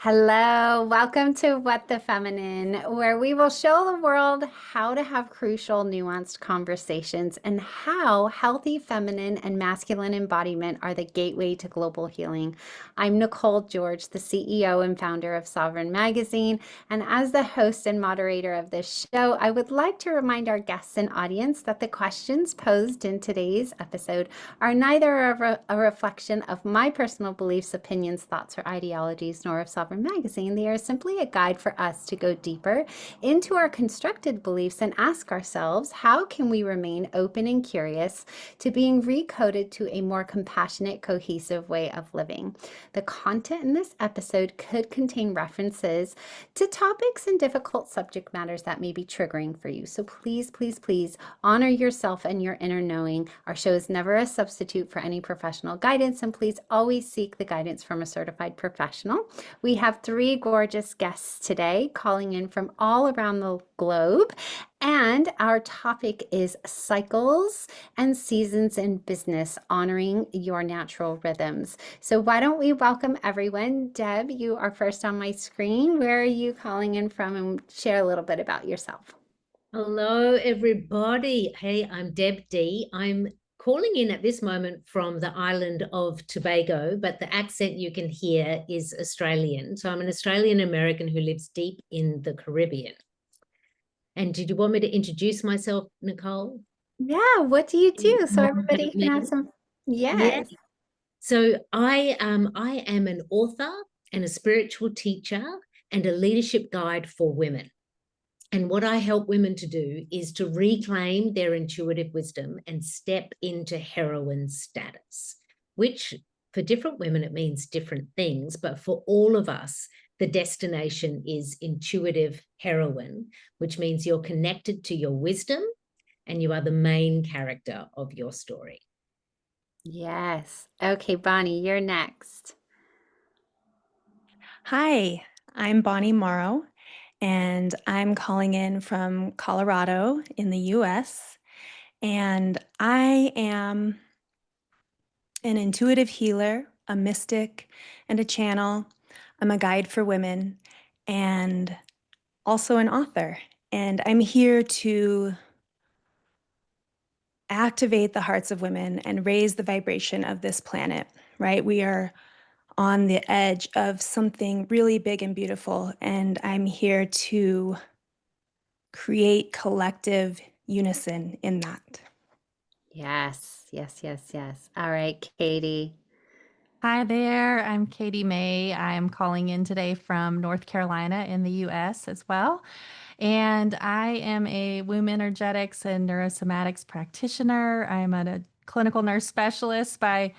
Hello, welcome to What the Feminine, where we will show the world how to have crucial, nuanced conversations and how healthy feminine and masculine embodiment are the gateway to global healing. I'm Nicole George, the CEO and founder of Sovereign Magazine, and as the host and moderator of this show, I would like to remind our guests and audience that the questions posed in today's episode are neither a reflection of my personal beliefs, opinions, thoughts, or ideologies, nor of Sovereign Magazine. They are simply a guide for us to go deeper into our constructed beliefs and ask ourselves, how can we remain open and curious to being recoded to a more compassionate, cohesive way of living? The content in this episode could contain references to topics and difficult subject matters that may be triggering for you. So please, please, please honor yourself and your inner knowing. Our show is never a substitute for any professional guidance, and please always seek the guidance from a certified professional. We have three gorgeous guests today calling in from all around the globe, and our topic is cycles and seasons in business, honoring your natural rhythms. So why don't we welcome everyone. Deb, you are first on my screen. Where are you calling in from, and share a little bit about yourself? Hello, everybody. Hey, I'm Deb D. I'm calling in at this moment from the island of Tobago, but the accent you can hear is Australian. So I'm an Australian American who lives deep in the Caribbean. And did you want me to introduce myself, Nicole? Yeah, what do you do so More everybody about can have me? some? Yeah. Yes. So I am an author and a spiritual teacher and a leadership guide for women. And what I help women to do is to reclaim their intuitive wisdom and step into heroine status, which for different women, it means different things. But for all of us, the destination is intuitive heroine, which means you're connected to your wisdom and you are the main character of your story. Yes. Okay, Bonnie, you're next. Hi, I'm Bonnie Morrow, and I'm calling in from Colorado in the US. And I am an intuitive healer, a mystic, and a channel. I'm a guide for women and also an author. And I'm here to activate the hearts of women and raise the vibration of this planet, right? We are on the edge of something really big and beautiful, and I'm here to create collective unison in that. Yes, yes, yes, yes. All right, Katie. Hi there, I'm Katie May. I'm calling in today from North Carolina in the US as well. And I am a womb energetics and neurosomatics practitioner. I'm a clinical nurse specialist by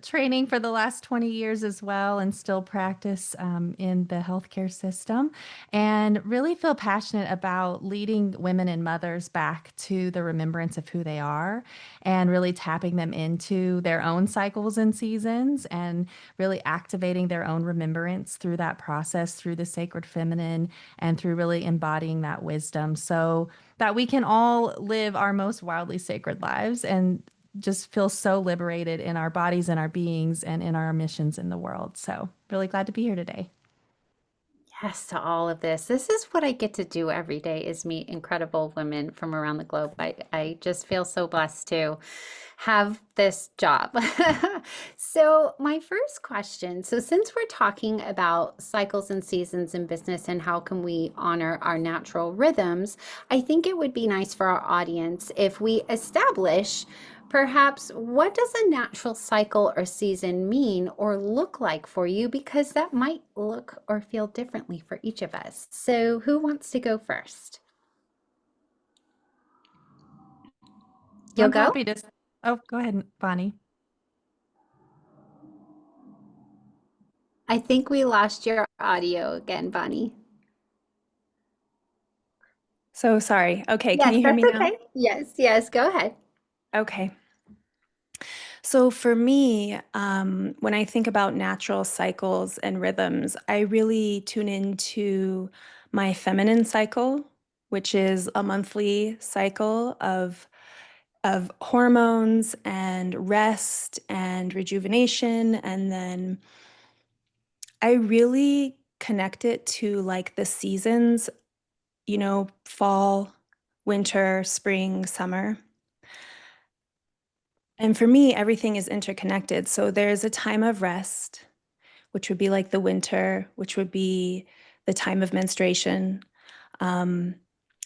training for the last 20 years as well, and still practice in the healthcare system. And really feel passionate about leading women and mothers back to the remembrance of who they are and really tapping them into their own cycles and seasons and really activating their own remembrance through that process, through the sacred feminine, and through really embodying that wisdom so that we can all live our most wildly sacred lives and just feel so liberated in our bodies and our beings and in our missions in the world. So, really glad to be here today. Yes to all of this. This is what I get to do every day is meet incredible women from around the globe. I just feel so blessed to have this job. So my first question, so since we're talking about cycles and seasons in business and how can we honor our natural rhythms, I think it would be nice for our audience if we establish perhaps what does a natural cycle or season mean or look like for you? Because that might look or feel differently for each of us. So who wants to go first? You'll I'm go? happy to. Oh, go ahead, Bonnie. I think we lost your audio again, Bonnie. So sorry. Okay, can Yes, you hear that's me now? okay. Yes, yes, go ahead. Okay. So for me, when I think about natural cycles and rhythms, I really tune into my feminine cycle, which is a monthly cycle of hormones and rest and rejuvenation, and then I really connect it to like the seasons, fall, winter, spring, summer. And for me, everything is interconnected. So there's a time of rest, which would be like the winter, which would be the time of menstruation. Um,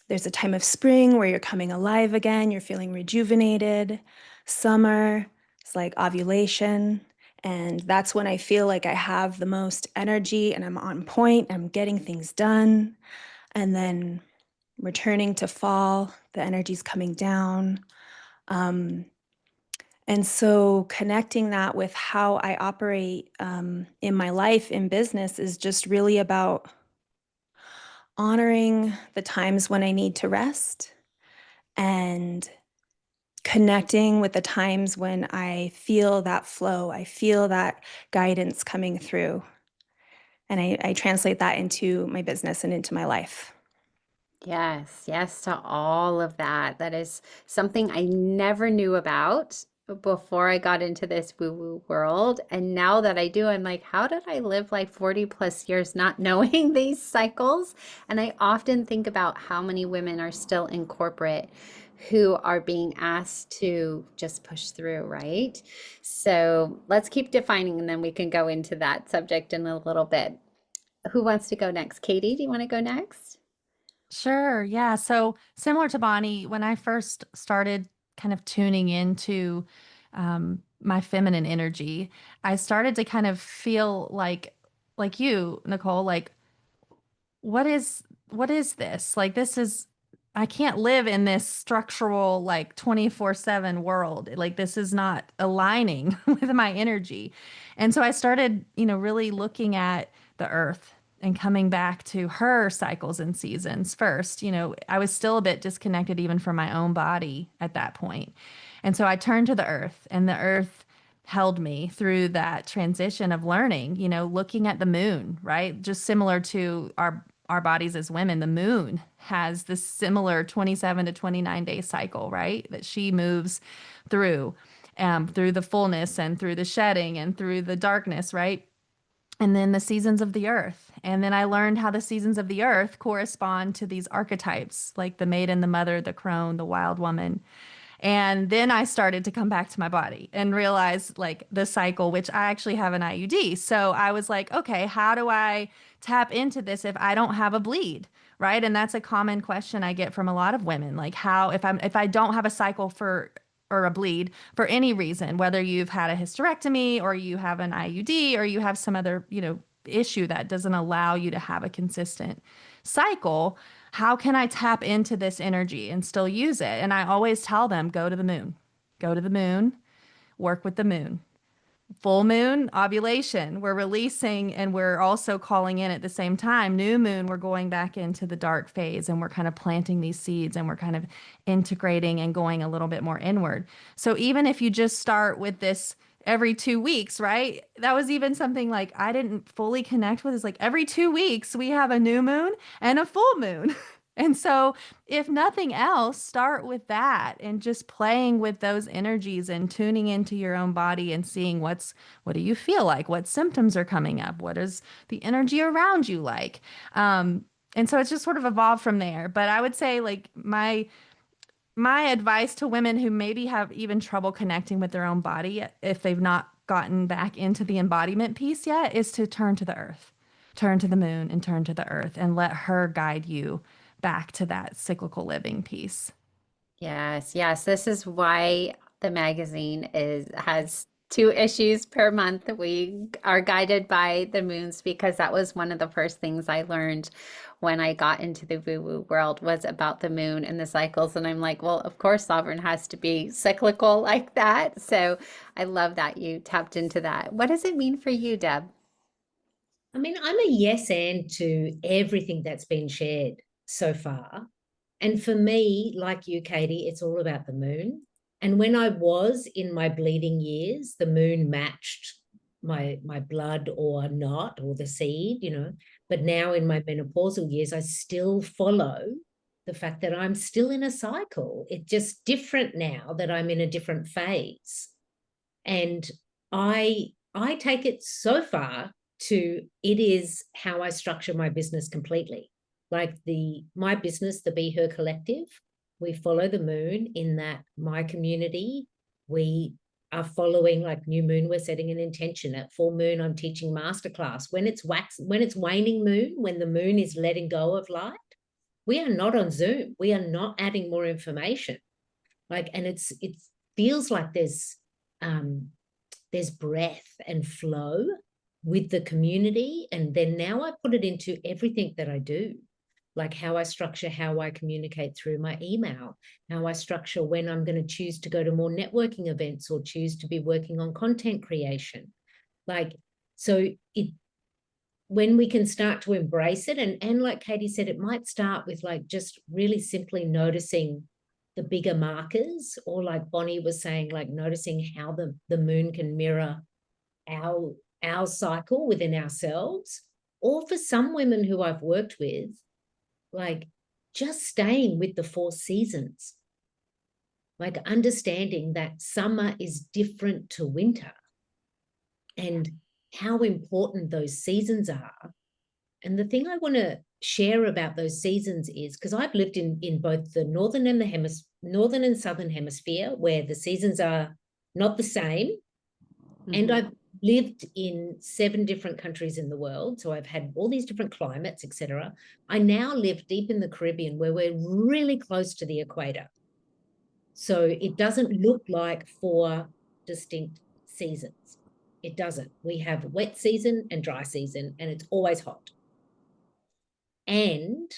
there's a time of spring where you're coming alive again, you're feeling rejuvenated. Summer is like ovulation. And that's when I feel like I have the most energy and I'm on point, I'm getting things done. And then returning to fall, the energy's coming down. And so connecting that with how I operate in my life, in business, is just really about honoring the times when I need to rest and connecting with the times when I feel that flow, I feel that guidance coming through. And I translate that into my business and into my life. Yes, yes to all of that. That is something I never knew about before I got into this woo-woo world. And now that I do, I'm like, how did I live like 40 plus years not knowing these cycles? And I often think about how many women are still in corporate who are being asked to just push through, right? So let's keep defining and then we can go into that subject in a little bit. Who wants to go next? Katie, do you want to go next? Sure. Yeah. So similar to Bonnie, when I first started kind of tuning into my feminine energy, I started to kind of feel like you, Nicole, like what is this? Like this is I can't live in this structural like 24/7 world. Like this is not aligning with my energy. And so I started, really looking at the earth and coming back to her cycles and seasons first. I was still a bit disconnected even from my own body at that point. And so I turned to the earth, and the earth held me through that transition of learning, looking at the moon, right? Just similar to our bodies as women, the moon has this similar 27 to 29 day cycle, right? That she moves through, through the fullness and through the shedding and through the darkness, right? And then the seasons of the earth. And then I learned how the seasons of the earth correspond to these archetypes, like the maiden, the mother, the crone, the wild woman. And then I started to come back to my body and realize like the cycle, which I actually have an IUD. So I was like, okay, how do I tap into this if I don't have a bleed? Right. And that's a common question I get from a lot of women. Like how, if I don't have a cycle for, or a bleed for any reason, whether you've had a hysterectomy or you have an IUD or you have some other, issue that doesn't allow you to have a consistent cycle, how can I tap into this energy and still use it? And I always tell them, go to the moon, go to the moon, work with the moon. Full moon, ovulation, we're releasing and we're also calling in at the same time. New moon, we're going back into the dark phase and we're kind of planting these seeds and we're kind of integrating and going a little bit more inward. So even if you just start with this every 2 weeks, right? That was even something like I didn't fully connect with is like every 2 weeks we have a new moon and a full moon. And so, if nothing else, start with that and just playing with those energies and tuning into your own body and seeing what do you feel like? What symptoms are coming up? What is the energy around you like? And so it's just sort of evolved from there. But I would say like my advice to women who maybe have even trouble connecting with their own body if they've not gotten back into the embodiment piece yet is to turn to the earth, turn to the moon and turn to the earth and let her guide you back to that cyclical living piece. Yes, yes. This is why the magazine is has 2 issues per month. We are guided by the moons because that was one of the first things I learned when I got into the woo-woo world was about the moon and the cycles. And I'm like, well, of course, Sovereign has to be cyclical like that. So I love that you tapped into that. What does it mean for you, Deb? I mean, I'm a yes and to everything that's been shared so far. And for me, like you, Katie, it's all about the moon. And when I was in my bleeding years, the moon matched my blood or not, or the seed. But now in my menopausal years, I still follow the fact that I'm still in a cycle. It's just different now that I'm in a different phase. And I take it so far to it is how I structure my business completely. Like my business, the Be Her Collective, we follow the moon in that my community, we are following like new moon, we're setting an intention. At full moon, I'm teaching masterclass. When it's waning moon, when the moon is letting go of light, we are not on Zoom. We are not adding more information. Like, and it feels like there's breath and flow with the community. And then now I put it into everything that I do, like how I structure, how I communicate through my email, how I structure when I'm going to choose to go to more networking events or choose to be working on content creation. Like, so when we can start to embrace it, and like Katie said, it might start with like just really simply noticing the bigger markers, or like Bonnie was saying, like noticing how the moon can mirror our cycle within ourselves. Or for some women who I've worked with, like just staying with the 4 seasons, like understanding that summer is different to winter and how important those seasons are. And the thing I want to share about those seasons is, because I've lived in both the northern and southern hemisphere, where the seasons are not the same. Mm-hmm. And I've lived in 7 different countries in the world, so I've had all these different climates, etc. I now live deep in the Caribbean, where we're really close to the equator, so it doesn't look like 4 distinct seasons. It doesn't. We have wet season and dry season, and it's always hot. And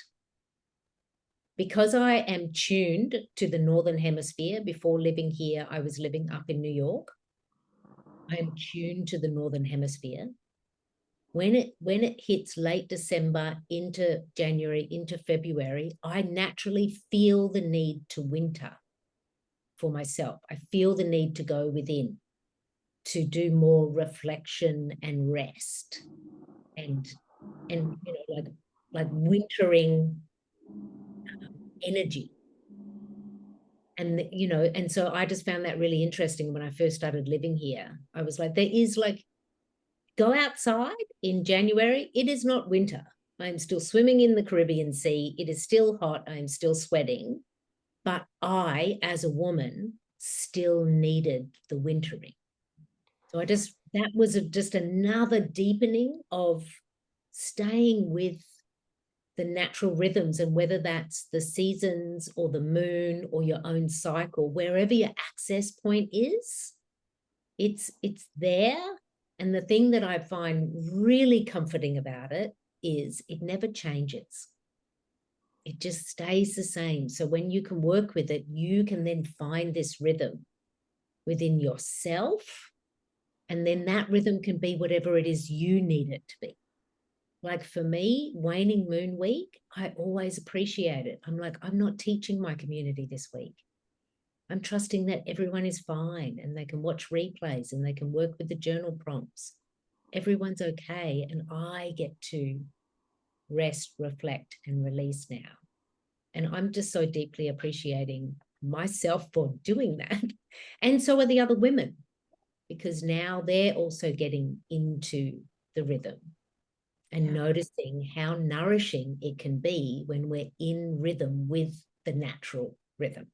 because I am tuned to the northern hemisphere, before living here, I was living up in New York. I am tuned to the northern hemisphere. When it hits late December into January, into February, I naturally feel the need to winter for myself. I feel the need to go within, to do more reflection and rest, and you know, like wintering energy. And you know, and so I just found that really interesting when I first started living here. I was like, there is like, go outside in January, it is not winter. I'm still swimming in the Caribbean Sea. It is still hot. I'm still sweating. But I, as a woman, still needed the wintering. So that was just another deepening of staying with the natural rhythms, and whether that's the seasons or the moon or your own cycle, wherever your access point is, it's there. And the thing that I find really comforting about it is it never changes. It just stays the same. So when you can work with it, you can then find this rhythm within yourself. And then that rhythm can be whatever it is you need it to be. Like for me, waning moon week, I always appreciate it. I'm like, I'm not teaching my community this week. I'm trusting that everyone is fine and they can watch replays and they can work with the journal prompts. Everyone's okay. And I get to rest, reflect, and release now. And I'm just so deeply appreciating myself for doing that. And so are the other women, because now they're also getting into the rhythm and noticing how nourishing it can be when we're in rhythm with the natural rhythm.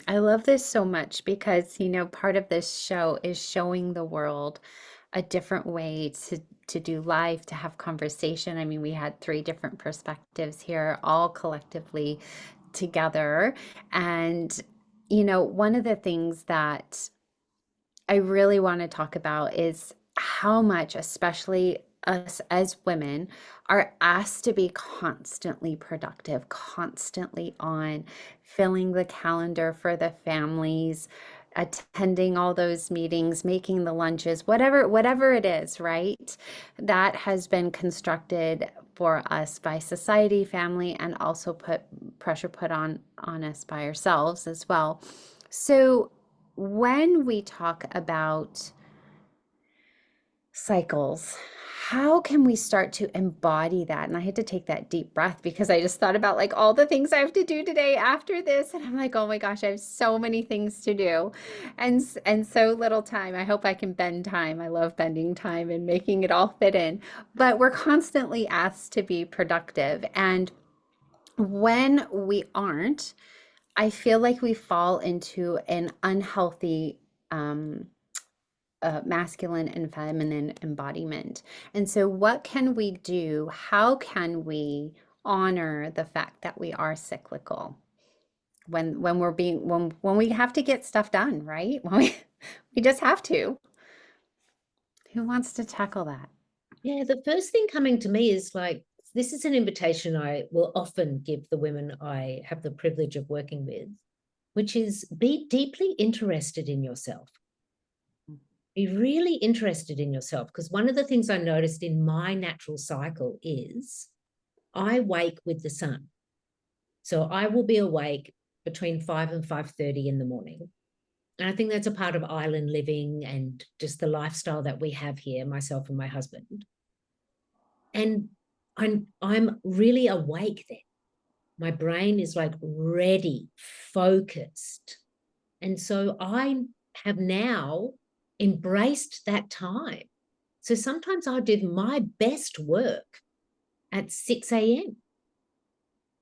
I love this so much because, you know, part of this show is showing the world a different way to do life, to have conversation. I mean, we had 3 different perspectives here, all collectively together. And, you know, one of the things that I really want to talk about is how much, especially us as women, are asked to be constantly productive, constantly on, filling the calendar for the families, attending all those meetings, making the lunches, whatever it is, right? That has been constructed for us by society, family, and also pressure put on us by ourselves as well. So when we talk about cycles, how can we start to embody that? And I had to take that deep breath because I just thought about like all the things I have to do today after this. And I'm like, oh my gosh, I have so many things to do and so little time. I hope I can bend time. I love bending time and making it all fit in. But we're constantly asked to be productive. And when we aren't, I feel like we fall into an unhealthy masculine and feminine embodiment. And so, what can we do? How can we honor the fact that we are cyclical when we're being when we have to get stuff done, right? When we just have to. Who wants to tackle that? Yeah, the first thing coming to me is like, this is an invitation I will often give the women I have the privilege of working with, which is be deeply interested in yourself. Be really interested in yourself. Because one of the things I noticed in my natural cycle is I wake with the sun. So I will be awake between 5 and 5:30 in the morning. And I think that's a part of island living and just the lifestyle that we have here, myself and my husband. And I'm really awake then. My brain is like ready, focused. And so I have now embraced that time. So sometimes I do my best work at 6 a.m.,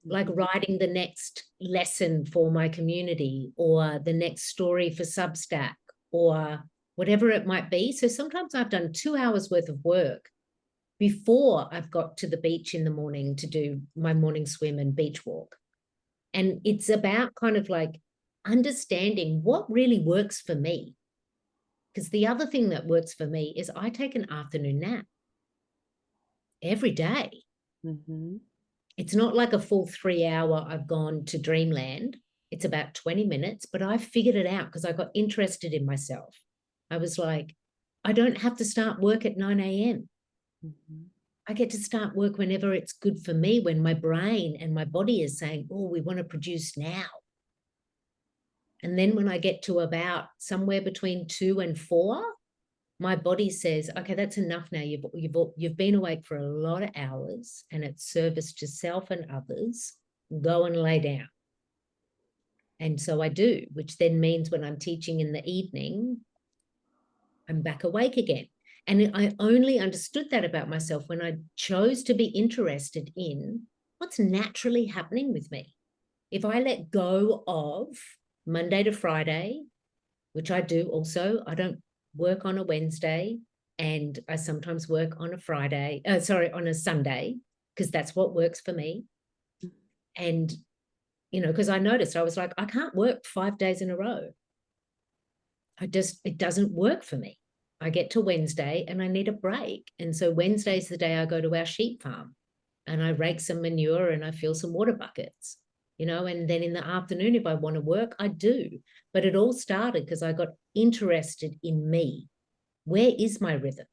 like writing the next lesson for my community or the next story for Substack or whatever it might be. So sometimes I've done 2 hours worth of work before I've got to the beach in the morning to do my morning swim and beach walk. And it's about kind of like understanding what really works for me. Because the other thing that works for me is I take an afternoon nap every day. Mm-hmm. It's not like a full 3 hour I've gone to dreamland. It's about 20 minutes, but I figured it out because I got interested in myself. I was like, I don't have to start work at 9 a.m. Mm-hmm. I get to start work whenever it's good for me, when my brain and my body is saying, oh, we want to produce now. And then when I get to about somewhere between 2 and 4, my body says, okay, that's enough now. You've been awake for a lot of hours and it's service to self and others. Go and lay down. And so I do, which then means when I'm teaching in the evening, I'm back awake again. And I only understood that about myself when I chose to be interested in what's naturally happening with me. If I let go of Monday to Friday, which I do also, I don't work on a Wednesday and I sometimes work on a on a Sunday, because that's what works for me. And, because I noticed, I was like, I can't work 5 days in a row. It doesn't work for me. I get to Wednesday and I need a break. And so Wednesday's the day I go to our sheep farm and I rake some manure and I fill some water buckets, and then in the afternoon, if I want to work, I do. But it all started because I got interested in me. Where is my rhythm?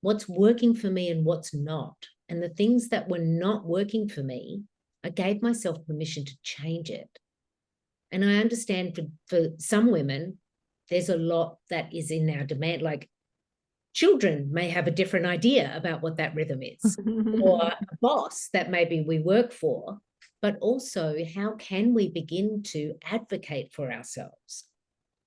What's working for me and what's not? And the things that were not working for me, I gave myself permission to change it. And I understand for some women, there's a lot that is in our demand, like children may have a different idea about what that rhythm is, or a boss that maybe we work for, but also how can we begin to advocate for ourselves?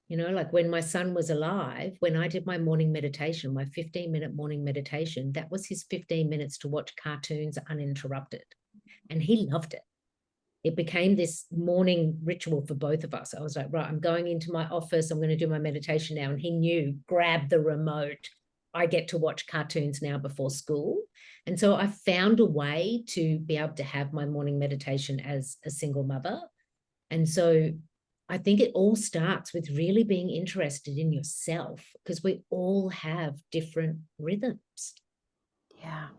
Like when my son was alive, when I did my morning meditation, my 15-minute morning meditation, that was his 15 minutes to watch cartoons uninterrupted. And he loved it. It became this morning ritual for both of us. I was like, right, I'm going into my office. I'm going to do my meditation now. And he knew, grab the remote. I get to watch cartoons now before school. And so I found a way to be able to have my morning meditation as a single mother. And so I think it all starts with really being interested in yourself, because we all have different rhythms. Yeah.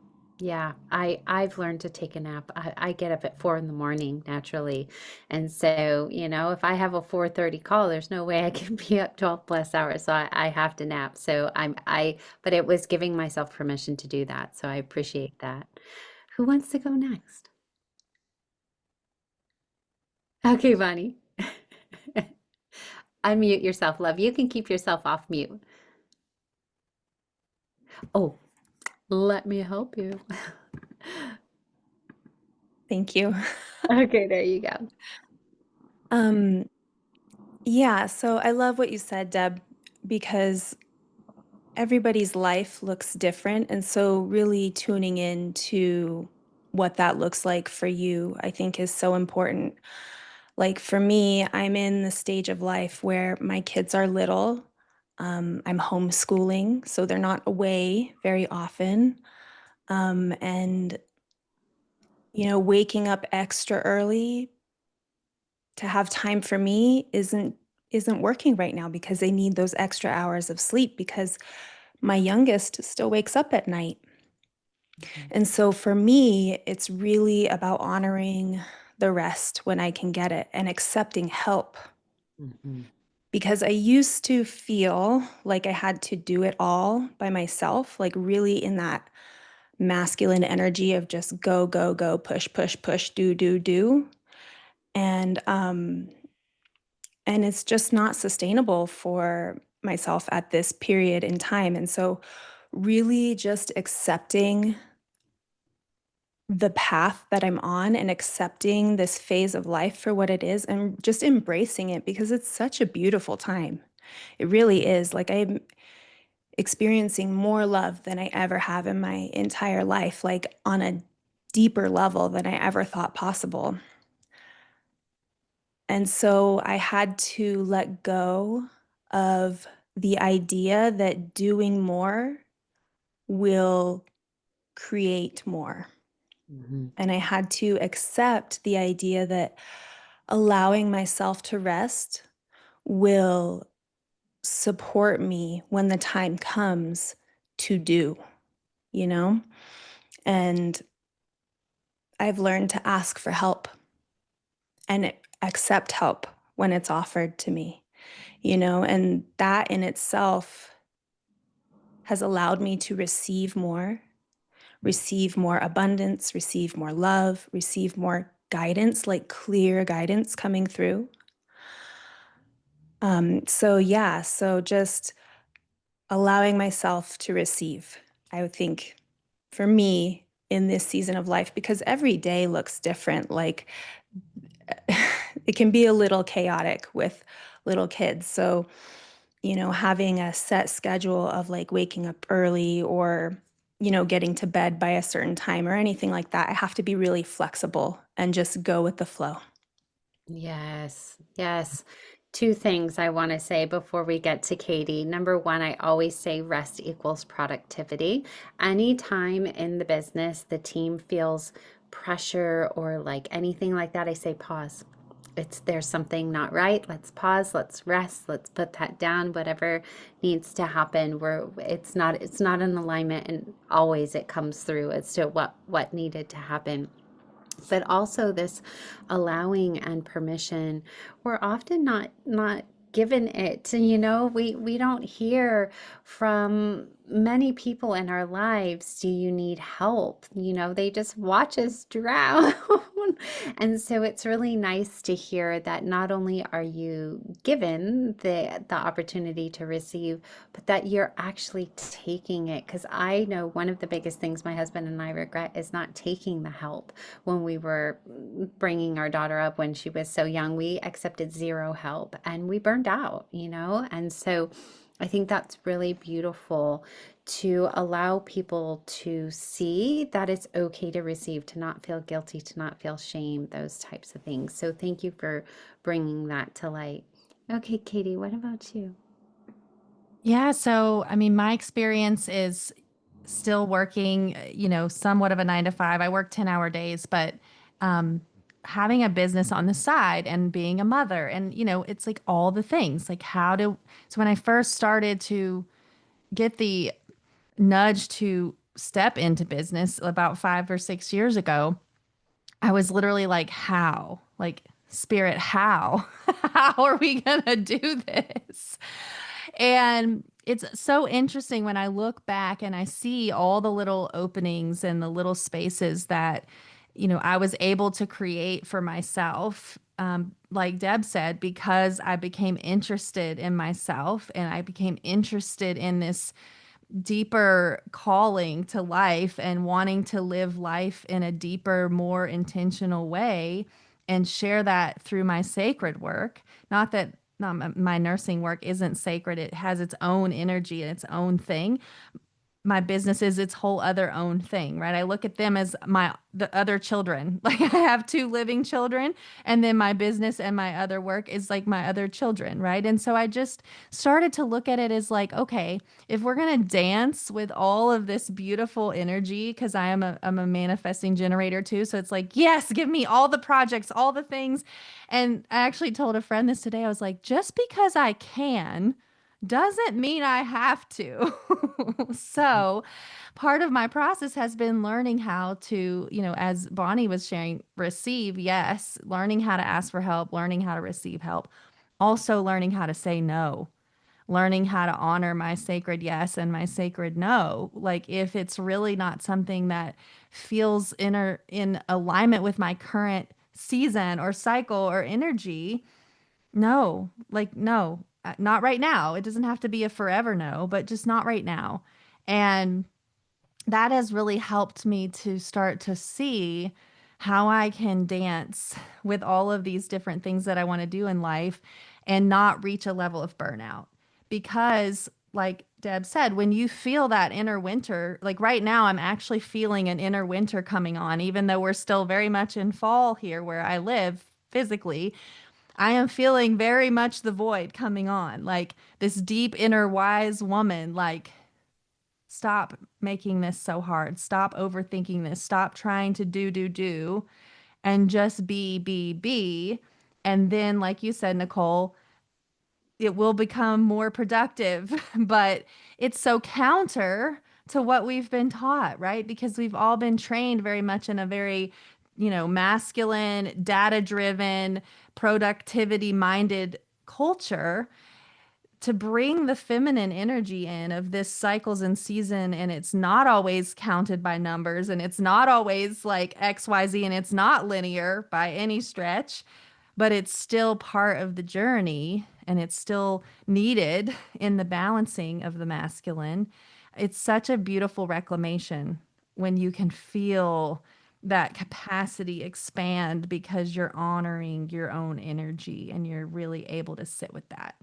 Yeah. I've learned to take a nap. I get up at 4 in the morning naturally. And so, if I have a 4:30 call, there's no way I can be up 12 plus hours. So I have to nap. So but it was giving myself permission to do that. So I appreciate that. Who wants to go next? Okay, Bonnie. Unmute yourself, love. You can keep yourself off mute. Oh, Let me help you. Thank you. Okay, there you go. Um, yeah, so I love what you said, Deb, because everybody's life looks different. And so really tuning in to what that looks like for you, I think is so important. Like for me, I'm in the stage of life where my kids are little. I'm homeschooling, so they're not away very often. And, waking up extra early to have time for me isn't working right now because they need those extra hours of sleep because my youngest still wakes up at night. And so for me, it's really about honoring the rest when I can get it and accepting help. Mhm. Because I used to feel like I had to do it all by myself, like really in that masculine energy of just go, go, go, push, push, push, do, do, do. And and it's just not sustainable for myself at this period in time. And so really just accepting the path that I'm on and accepting this phase of life for what it is and just embracing it because it's such a beautiful time. It really is. Like I'm experiencing more love than I ever have in my entire life, like on a deeper level than I ever thought possible. And so I had to let go of the idea that doing more will create more. Mhm. And I had to accept the idea that allowing myself to rest will support me when the time comes to do, you know? And I've learned to ask for help and accept help when it's offered to me, and that in itself has allowed me to receive more abundance, receive more love, receive more guidance, like clear guidance coming through. So just allowing myself to receive, I would think for me in this season of life, because every day looks different. Like it can be a little chaotic with little kids. So, having a set schedule of like waking up early or, getting to bed by a certain time or anything like that, I have to be really flexible and just go with the flow. Yes, yes. Two things I want to say before we get to Katie. Number one, I always say rest equals productivity. Anytime in the business the team feels pressure or like anything like that, I say pause. There's something not right. Let's pause, let's rest, let's put that down, whatever needs to happen. It's not in alignment and always it comes through as to what needed to happen, but also this allowing and permission. We're often not given it. We don't hear from many people in our lives, do you need help? They just watch us drown. And so it's really nice to hear that not only are you given the opportunity to receive, but that you're actually taking it. Because I know one of the biggest things my husband and I regret is not taking the help. When we were bringing our daughter up when she was so young, we accepted zero help and we burned out. And so I think that's really beautiful to allow people to see that it's okay to receive, to not feel guilty, to not feel shame, those types of things. So thank you for bringing that to light. Okay, Katie, what about you? Yeah, so I mean, my experience is still working, somewhat of a 9 to 5. I work 10-hour days, but um, having a business on the side and being a mother, and it's like all the things. Like, so when I first started to get the nudge to step into business about 5 or 6 years ago, I was literally like, how? Like, spirit, how? How are we going to do this? And it's so interesting when I look back and I see all the little openings and the little spaces that, I was able to create for myself. Like Deb said, because I became interested in myself and I became interested in this deeper calling to life and wanting to live life in a deeper, more intentional way and share that through my sacred work. Not that not my nursing work isn't sacred, it has its own energy and its own thing. My business is its whole other own thing, right? I look at them as the other children. Like I have two living children, and then my business and my other work is like my other children, right? And so I just started to look at it as like, okay, if we're gonna dance with all of this beautiful energy, because I'm a manifesting generator too. So it's like, yes, give me all the projects, all the things. And I actually told a friend this today. I was like, just because I can doesn't mean I have to. So, part of my process has been learning how to, as Bonnie was sharing, receive, yes, learning how to ask for help, learning how to receive help, also learning how to say no, learning how to honor my sacred yes and my sacred no. Like, if it's really not something that feels in alignment with my current season or cycle or energy, no, like, no, not right now. It doesn't have to be a forever no, but just not right now. And that has really helped me to start to see how I can dance with all of these different things that I want to do in life and not reach a level of burnout. Because, like Deb said, when you feel that inner winter, like right now, I'm actually feeling an inner winter coming on, even though we're still very much in fall here where I live physically. I am feeling very much the void coming on, like this deep inner wise woman, like, stop making this so hard. Stop overthinking this. Stop trying to do, and just be. And then, like you said, Nicole, it will become more productive. But it's so counter to what we've been taught, right? Because we've all been trained very much in a very, masculine, data driven, productivity minded culture, to bring the feminine energy in of this cycles and season. And it's not always counted by numbers, and it's not always like XYZ, and it's not linear by any stretch, but it's still part of the journey, and it's still needed in the balancing of the masculine. It's such a beautiful reclamation when you can feel that capacity expand because you're honoring your own energy and you're really able to sit with that.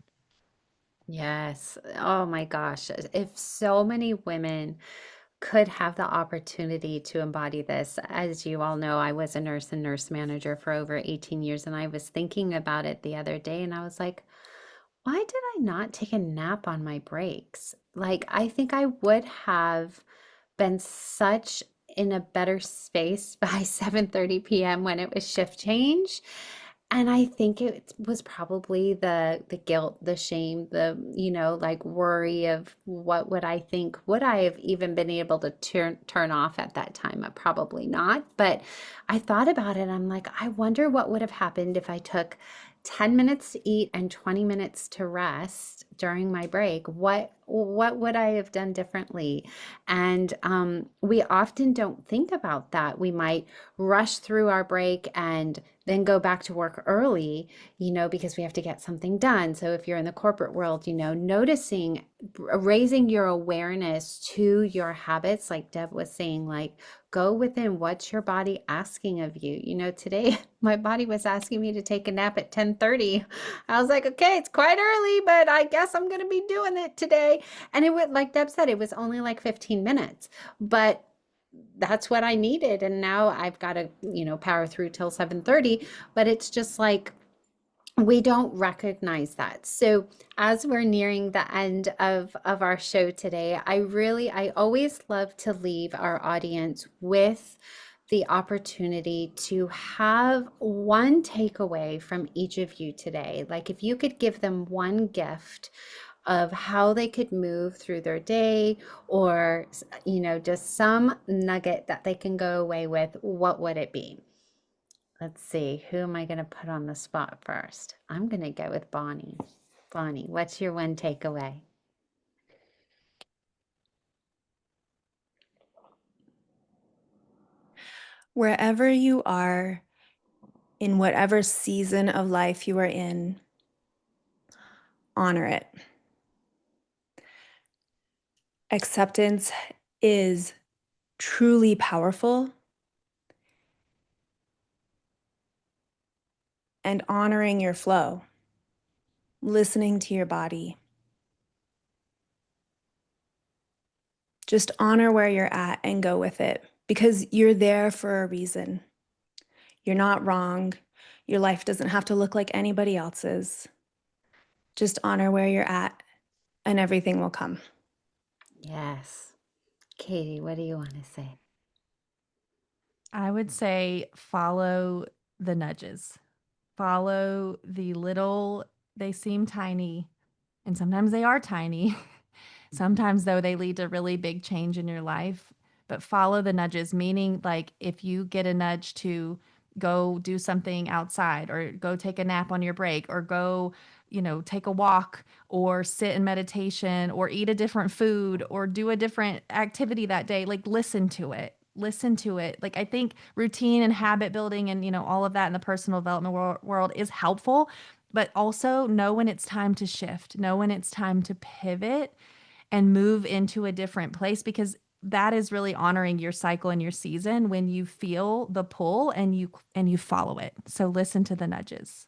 Yes. Oh my gosh. If so many women could have the opportunity to embody this, as you all know, I was a nurse and nurse manager for over 18 years, and I was thinking about it the other day, and I was like, why did I not take a nap on my breaks? Like, I think I would have been such in a better space by 7:30 p.m. when it was shift change. And I think it was probably the guilt, the shame, the, like worry of what would I think? Would I have even been able to turn off at that time? Probably not. But I thought about it. I'm like, I wonder what would have happened if I took 10 minutes to eat and 20 minutes to rest during my break. What would I have done differently? And we often don't think about that. We might rush through our break and then go back to work early, because we have to get something done. So if you're in the corporate world, noticing, raising your awareness to your habits, like Deb was saying, like go within what's your body asking of you. Today my body was asking me to take a nap at 10:30. I was like, okay, it's quite early, but I guess I'm going to be doing it today. And it would, like Deb said, it was only like 15 minutes, but that's what I needed. And now I've got to, power through till 7:30, but it's just like, we don't recognize that. So as we're nearing the end of our show today, I always love to leave our audience with the opportunity to have one takeaway from each of you today. Like if you could give them one gift of how they could move through their day, or just some nugget that they can go away with, what would it be? Let's see, who am I going to put on the spot first? I'm going to go with Bonnie. Bonnie, what's your one takeaway? Wherever you are, in whatever season of life you are in, honor it. Acceptance is truly powerful, and honoring your flow, listening to your body. Just honor where you're at and go with it because you're there for a reason. You're not wrong. Your life doesn't have to look like anybody else's. Just honor where you're at and everything will come. Yes. Katie, what do you want to say? I would say follow the nudges. Follow the little, they seem tiny, and sometimes they are tiny. Sometimes, though, they lead to really big change in your life. But follow the nudges, meaning like if you get a nudge to go do something outside or go take a nap on your break or go, take a walk or sit in meditation or eat a different food or do a different activity that day, like listen to it. Listen to it. Like I think routine and habit building and, all of that in the personal development world is helpful, but also know when it's time to shift, know when it's time to pivot and move into a different place because that is really honoring your cycle and your season when you feel the pull and you follow it. So listen to the nudges.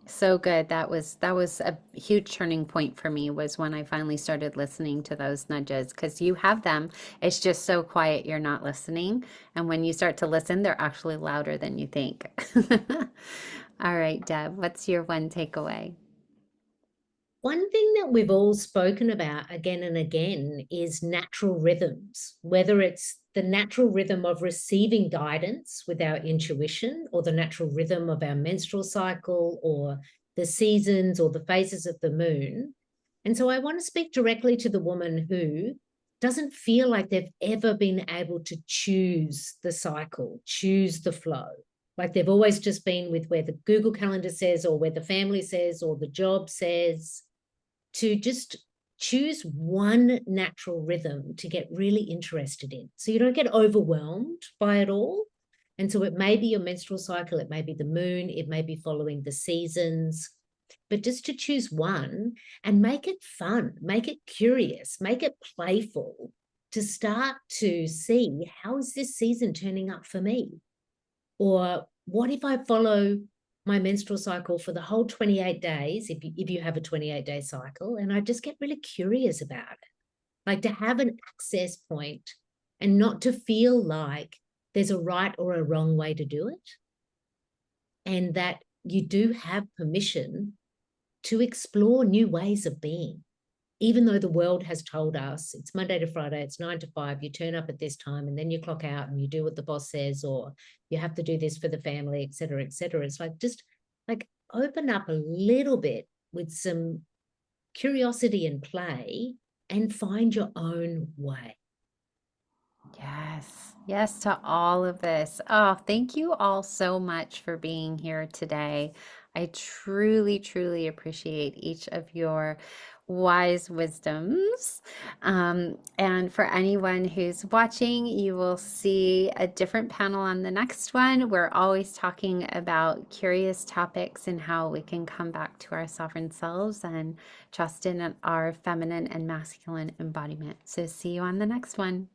So good. That was a huge turning point for me was when I finally started listening to those nudges because you have them. It's just so quiet you're not listening. And when you start to listen, they're actually louder than you think. All right, Deb, what's your one takeaway? One thing that we've all spoken about again and again is natural rhythms, whether it's the natural rhythm of receiving guidance with our intuition or the natural rhythm of our menstrual cycle or the seasons or the phases of the moon. And so I want to speak directly to the woman who doesn't feel like they've ever been able to choose the cycle, choose the flow. Like they've always just been with where the Google Calendar says or where the family says or the job says, to just choose one natural rhythm to get really interested in. So you don't get overwhelmed by it all. And so it may be your menstrual cycle, it may be the moon, it may be following the seasons, but just to choose one and make it fun, make it curious, make it playful to start to see how is this season turning up for me? Or what if I follow my menstrual cycle for the whole 28 days, if you have a 28-day cycle, and I just get really curious about it. Like to have an access point and not to feel like there's a right or a wrong way to do it. And that you do have permission to explore new ways of being. Even though the world has told us it's Monday to Friday, it's 9 to 5, you turn up at this time and then you clock out and you do what the boss says, or you have to do this for the family, et cetera, et cetera. It's like just like open up a little bit with some curiosity and play and find your own way. Yes, yes to all of this. Oh, thank you all so much for being here today. I truly, truly appreciate each of your wise wisdoms. And for anyone who's watching, you will see a different panel on the next one. We're always talking about curious topics and how we can come back to our sovereign selves and trust in our feminine and masculine embodiment. So see you on the next one.